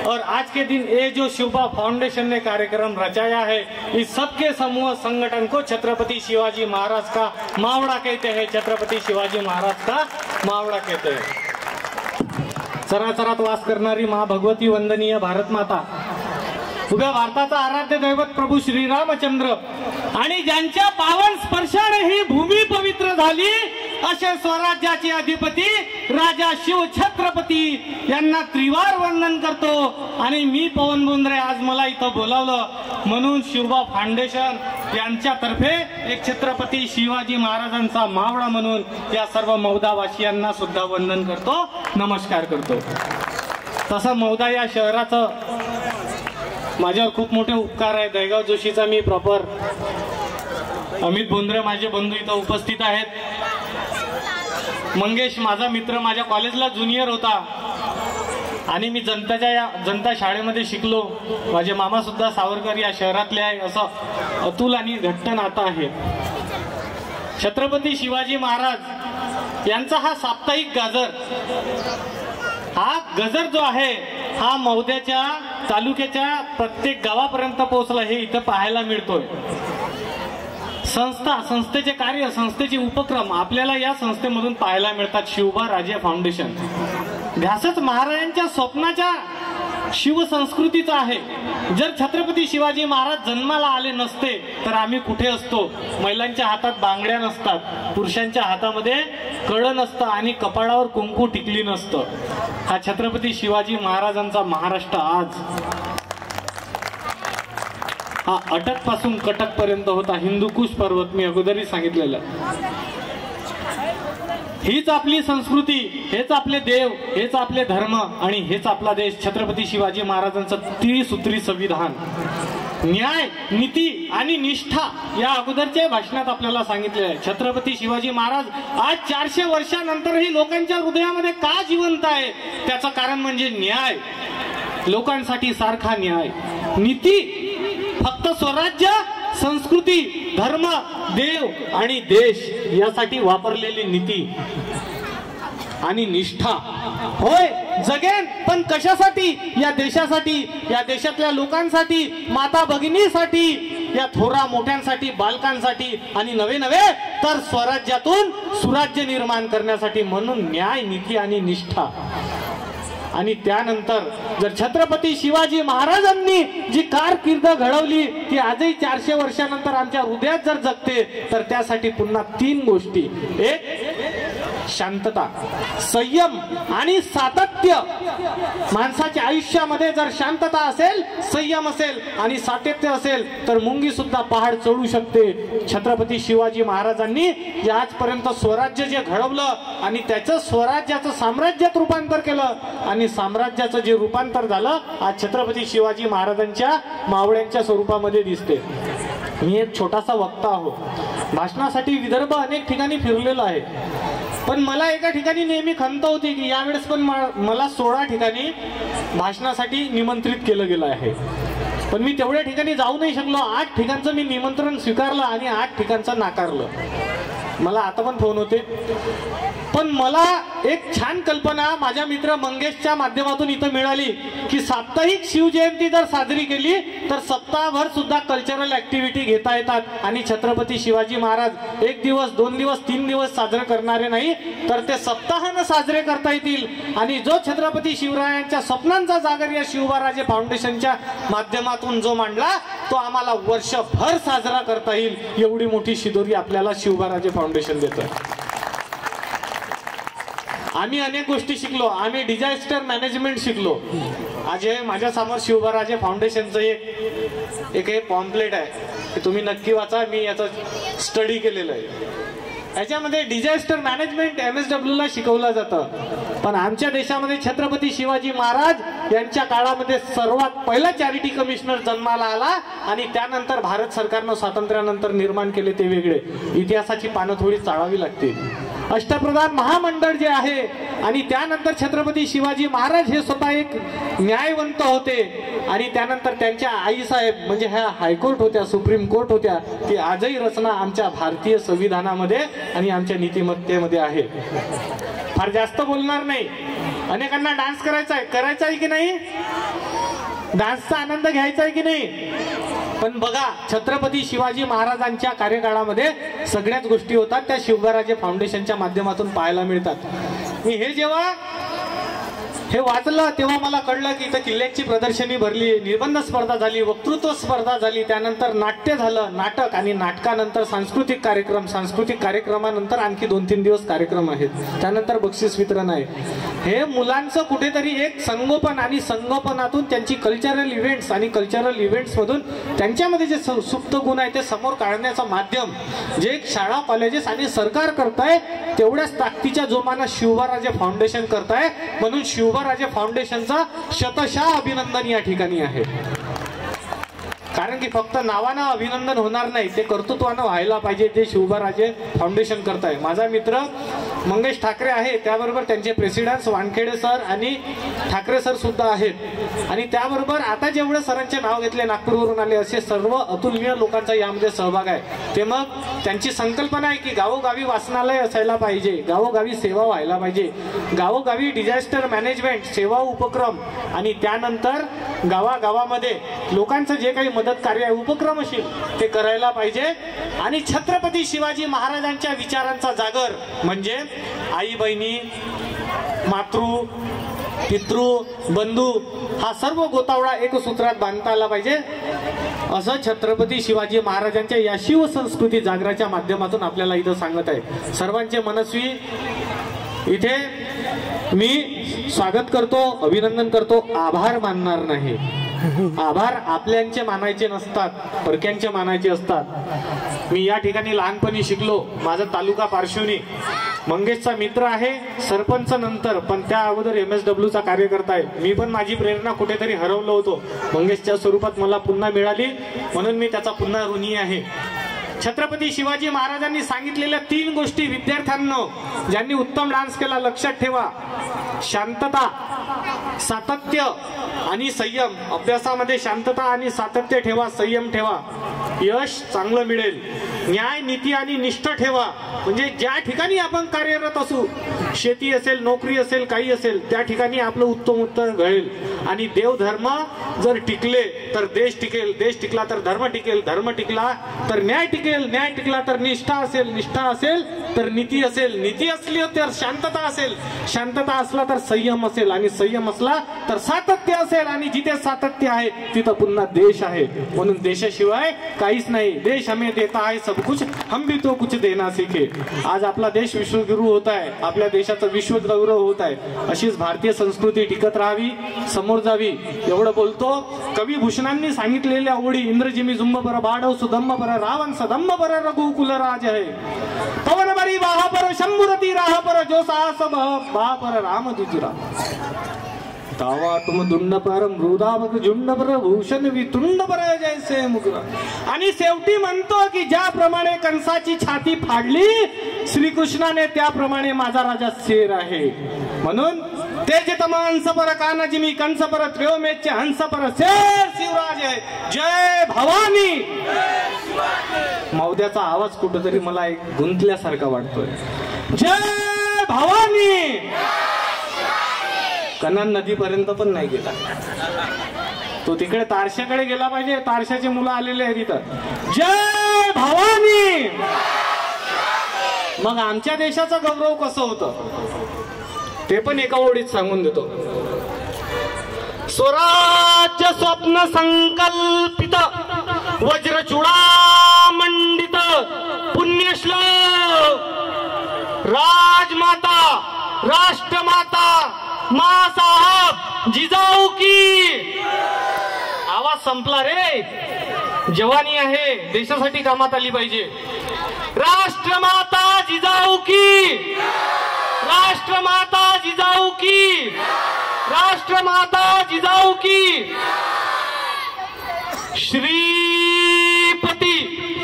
और आज के दिन ये जो शिवबा फाउंडेशन ने कार्यक्रम रचाया है, इस सबके समूह संगठन को छत्रपति शिवाजी महाराज का मावड़ा कहते हैं। छत्रपति शिवाजी महाराज का मावड़ा कहते हैं। चराचरात वास करणारी माँ भगवती वंदनीय भारत माता, उभ्या भारताचा आराध्य दैवत प्रभू श्रीरामचंद्र आणि ज्यांच्या पावन स्पर्शाने ही भूमी पवित्र झाली असे स्वराज्याचे अधिपती राजा शिव छत्रपती यांना त्रिवार वंदन करतो। आणि मी पवन बोंद्रे आज मला इथं बोलावलं म्हणून शिवबा फाउंडेशन यांच्यातर्फे एक छत्रपती शिवाजी महाराजांचा मावळा म्हणून या सर्व मौदावासियांना सुद्धा वंदन करतो, नमस्कार करतो। तसं मौदा या शहराचं माझ्यावर खूप मोठे उपकार आहे। दहेगाव जोशीचा मी प्रॉपर, अमित बोंद्रे माझे बंधू इथं उपस्थित आहेत। मंगेश माझा मित्र, माझ्या कॉलेजला ज्युनियर होता आणि मी जनता शाळेमध्ये शिकलो। माझे मामा सुद्धा सावरकर या शहरातले आहे, असं अतुल आणि घट्ट नातं आहे। छत्रपती शिवाजी महाराज यांचा हा साप्ताहिक गाजर, हा गजर जो आहे हा मौद्याच्या तालुक्याच्या प्रत्येक गावापर्यंत पोहोचला, हे इथं पाहायला मिळतोय। संस्थेचे कार्य, संस्थेचे उपक्रम आपल्याला या संस्थेमधून पाहायला मिळतात। शिवबा राजे फाउंडेशन ध्यासच महाराजांच्या स्वप्नाच्या शिवसंस्कृतीचा आहे। जर छत्रपती शिवाजी महाराज जन्माला आले नसते तर आम्ही कुठे असतो? महिलांच्या हातात बांगड्या नसतात, पुरुषांच्या हातामध्ये कळं नसतं आणि कपाळावर कुंकू टिकली नसतं। हा छत्रपती शिवाजी महाराजांचा महाराष्ट्र आज हा अटक पासून कटक पर्यंत होता, हिंदुकुश पर्वत मी अगोदरही सांगितलेलं। हीच आपली संस्कृती, हेच आपले देव, हेच आपले धर्म आणि हेच आपला देश। छत्रपती शिवाजी महाराजांचं त्रिसूत्री संविधान, न्याय, नीती आणि निष्ठा या अगोदरच्या भाषणात आपल्याला सांगितले आहे। छत्रपती शिवाजी महाराज आज 400 वर्षानंतरही लोकांच्या हृदयामध्ये का जिवंत आहे? त्याचं कारण म्हणजे न्याय, लोकांसाठी सारखा न्याय, नीती, फक्त स्वराज्य, संस्कृती, धर्म, देव आणि देश यासाठी वापरलेली नीती आणि निष्ठा। होय जगेन, पण कशासाठी? या देशासाठी, या देशातल्या लोकांसाठी, माता भगिनीसाठी, या थोरा मोठ्यांसाठी, बालकांसाठी आणि नवे तर स्वराज्यातून सुराज्य निर्माण करण्यासाठी। म्हणून न्याय, नीती आणि निष्ठा। आणि त्यानंतर जर छत्रपती शिवाजी महाराजांनी जी कारकीर्द घडवली ती आजही 400 वर्षानंतर आमच्या हृदयात जर जगते तर त्यासाठी पुन्हा 3 गोष्टी, एक शांतता, संयम आणि सातत्य। माणसाच्या आयुष्यामध्ये जर शांतता असेल, संयम असेल आणि सातत्य असेल तर मुंगी सुद्धा पहाड चढू शकते। छत्रपती शिवाजी महाराजांनी जे आजपर्यंत स्वराज्य जे घडवलं आणि त्याचं स्वराज्याचं साम्राज्यात रूपांतर केलं आणि साम्राज्याचं जे रूपांतर झालं आज छत्रपती शिवाजी महाराजांच्या मावळ्यांच्या स्वरूपामध्ये दिसते। मी एक छोटासा वक्ता आहो, भाषणासाठी विदर्भ अनेक ठिकाणी फिरलेलो आहे, पण मला एका ठिकाणी नेहमी खंत होती की यावेळेस पण मला 16 ठिकाणी भाषणासाठी निमंत्रित केलं गेलं आहे, पण मी तेवढ्या ठिकाणी जाऊ नाही शकलो। 8 ठिकाणचं मी निमंत्रण स्वीकारलं आणि 8 ठिकाणचं नाकारलं। मला आता पण फोन होते, पण मला एक छान कल्पना माझ्या मित्र मंगेशच्या माध्यमातून इथं मिळाली की साप्ताहिक शिवजयंती जर साजरी केली तर सप्ताहभर सुद्धा कल्चरल ऍक्टिव्हिटी घेता येतात आणि छत्रपती शिवाजी महाराज 1 दिवस, 2 दिवस, 3 दिवस साजरे करणारे नाही तर ते सप्ताहानं साजरे करता येतील। आणि जो छत्रपती शिवरायांच्या स्वप्नांचा जागर या शिवबा राजे फाउंडेशनच्या माध्यमातून जो मांडला तो आम्हाला वर्षभर साजरा करता येईल एवढी मोठी शिदोरी आपल्याला शिवबा राजे फाउंडेशन देतं। आम्ही अनेक गोष्टी शिकलो, आम्ही डिझास्टर मॅनेजमेंट शिकलो। आज हे माझ्या समोर शिवबा राजे फाउंडेशनचं एक पॉम्पलेट आहे, तुम्ही नक्की वाचा, मी याचं स्टडी केलेलं आहे। याच्यामध्ये डिझास्टर मॅनेजमेंट MSW ला शिकवलं जातं, पण आमच्या देशामध्ये छत्रपती शिवाजी महाराज यांच्या काळामध्ये सर्वात पहिला चॅरिटी कमिशनर जन्माला आला आणि त्यानंतर भारत सरकारनं स्वातंत्र्यानंतर निर्माण केले ते वेगळे। इतिहासाची पानं थोडी चाळावी लागतील। अष्टप्रधान महामंडळ जे आहे आणि त्यानंतर छत्रपती शिवाजी महाराज हे स्वतः एक न्यायवंत होते आणि त्यानंतर त्यांच्या आईसाहेब म्हणजे ह्या हायकोर्ट होत्या, सुप्रीम कोर्ट होत्या, ती आजही रचना आमच्या भारतीय संविधानामध्ये आणि आमच्या नीतिमत्तेमध्ये आहे। फार जास्त बोलणार नाही, अनेकांना डान्स करायचा आहे की नाही? डान्सचा आनंद घ्यायचा आहे की नाही? पण बघा, छत्रपती शिवाजी महाराजांच्या कार्यकाळामध्ये सगळ्याच गोष्टी होतात त्या शिवबराजे फाउंडेशनच्या माध्यमातून पाहायला मिळतात. मी जेव्हा हे वाचलं तेव्हा मला कळलं की इथं किल्ल्यांची प्रदर्शनी भरली, निबंध स्पर्धा झाली, वक्तृत्व स्पर्धा झाली, त्यानंतर नाट्य झालं, नाटक, आणि नाटकानंतर सांस्कृतिक कार्यक्रम, सांस्कृतिक कार्यक्रमानंतर आणखी 2-3 दिवस कार्यक्रम आहेत, त्यानंतर बक्षीस वितरण आहे. हे मुलांचं कुठेतरी एक संगोपन आणि संगोपनातून त्यांची कल्चरल इव्हेंट्स आणि कल्चरल इव्हेंट्समधून त्यांच्यामध्ये जे सुप्त गुण आहे ते समोर काढण्याचं माध्यम जे शाळा, कॉलेजेस आणि सरकार करताय तेवढ्याच ताकदीच्या जोमानं शिवबराजे फाउंडेशन करताय. म्हणून शिवबराजे फाउंडेशनचा शतशः अभिनंदन या ठिकाणी आहे. कारण की फक्त नावानं अभिनंदन होणार नाही, ते कर्तृत्वानं व्हायला पाहिजे, ते शिवबराजे फाउंडेशन करताय. माझा मित्र मंगेश ठाकरे आहे, त्याबरोबर त्यांचे प्रेसिडेंट वानखेडे सर आणि ठाकरे सर सुद्धा आहेत. आणि त्याबरोबर आता जेवढे सरांचे नाव घेतले नागपूरवरून आले असे सर्व अतुलनीय लोकांचा यामध्ये सहभाग आहे. ते मग त्यांची संकल्पना आहे की गावोगावी वाचनालय असायला पाहिजे, गावोगावी सेवा व्हायला पाहिजे, गावोगावी डिझास्टर मॅनेजमेंट सेवा उपक्रम, आणि त्यानंतर गावागावामध्ये लोकांचं जे काही मदत कार्य आहे उपक्रमशील ते करायला पाहिजे. आणि छत्रपती शिवाजी महाराजांच्या विचारांचा जागर म्हणजे आई बहिणी, मातृ, पितृ, बंधू हा सर्व गोतावळा एक सूत्रात बांधता आला पाहिजे, असं छत्रपती शिवाजी महाराजांच्या या शिवसंस्कृती जागराच्या माध्यमातून आपल्याला इथं सांगत आहे. सर्वांचे मनस्वी इथे मी स्वागत करतो, अभिनंदन करतो, आभार मानणार नाही. आभार आपल्यांचे मानायचे नसतात, परक्यांचे मानायचे असतात. मी या ठिकाणी लहानपणी शिकलो. माझा तालुका पार्श्वनी मंगेशचा मित्र आहे, सरपंच नंतर, पण त्या अगोदर MSW चा कार्यकर्ता आहे. मी पण माझी प्रेरणा कुठेतरी हरवलो होतो, मंगेशच्या स्वरूपात मला पुन्हा मिळाली, म्हणून मी त्याचा पुन्हा ऋणी आहे. छत्रपती शिवाजी महाराजांनी सांगितलेल्या 3 गोष्टी विद्यार्थ्यांनो ज्यांनी उत्तम डान्स केला लक्षात ठेवा: शांतता, सातत्य आणि संयम. अभ्यासामध्ये शांतता आणि सातत्य ठेवा, संयम ठेवा, यश चांगलं मिळेल. न्याय, नीती आणि निष्ठा ठेवा. म्हणजे ज्या ठिकाणी आपण कार्यरत असू, शेती असेल, नोकरी असेल, काही असेल, त्या ठिकाणी आपलं उत्तम उत्तर घडेल. आणि देवधर्म जर टिकले तर देश टिकेल, देश टिकला तर धर्म टिकेल, धर्म टिकला तर न्याय टिकेल, न्याय टिकला तर निष्ठा असेल, निष्ठा असेल तर नीती असेल, नीती असली तर शांतता असेल, शांतता असला तर संयम असेल, आणि संयम असला तर सातत्य असेल, आणि जिथे सातत्य आहे तिथं पुन्हा देश आहे. म्हणून देशाशिवाय काहीच नाही. देश हमें देता है सब कुछ, हम भी तो कुछ देना सीखे. आज आपला देश विश्वगुरु होत आहे, आपल्या देशाचा विश्वगौरव होत आहे. अशीच भारतीय संस्कृती टिकत राहावी, समोर जावी, एवढं बोलतो. कवी भूषणांनी सांगितलेल्या ओळी: इंद्रजिमी जुंब पर बाढव सुदंब पर रावण सदंब पर रघुकुल राज है, पवन बरी बाहा पर शंभुरती राह पर जो साहस बहा पर राम दुजुरा, तावा तुम दुंड पर मृदावक झुंड पर भूषण वितुंड पर जैसे मुकुरा. आणि शेवटी म्हणतो की ज्याप्रमाणे कंसाची छाती फाडली श्रीकृष्णाने, त्याप्रमाणे माझा राजा शेर आहे. म्हणून तेज तम हंस पर कान जिमी कंस पर त्र्योमेच्य हंस पर शेर शिवराज आहे. जय भवानी. मौद्याचा आवाज कुठेतरी मला एक गुंतल्यासारखा वाटतोय. जय भवानी. कन्हान नदीपर्यंत पण नाही गेला, तो तिकडे तारशाकडे गेला पाहिजे. तारशाचे मुलं आलेले आहेत इथं. जय भवानी. मग आमच्या देशाचा गौरव कसं होतं ते पण एका ओळीत सांगून देतो. स्वराज्य स्वप्न संकल्पित वज्रचूडा मंडित पुण्यश्लोक राजमाता राष्ट्रमाता माँ साहब जिजाऊ की. आवाज संपला रे. जवानी आहे, देशासाठी कामात आली पाहिजे. राष्ट्रमाता जिजाऊ की, राष्ट्रमाता जिजाऊ की, राष्ट्रमाता जिजाऊ की. श्री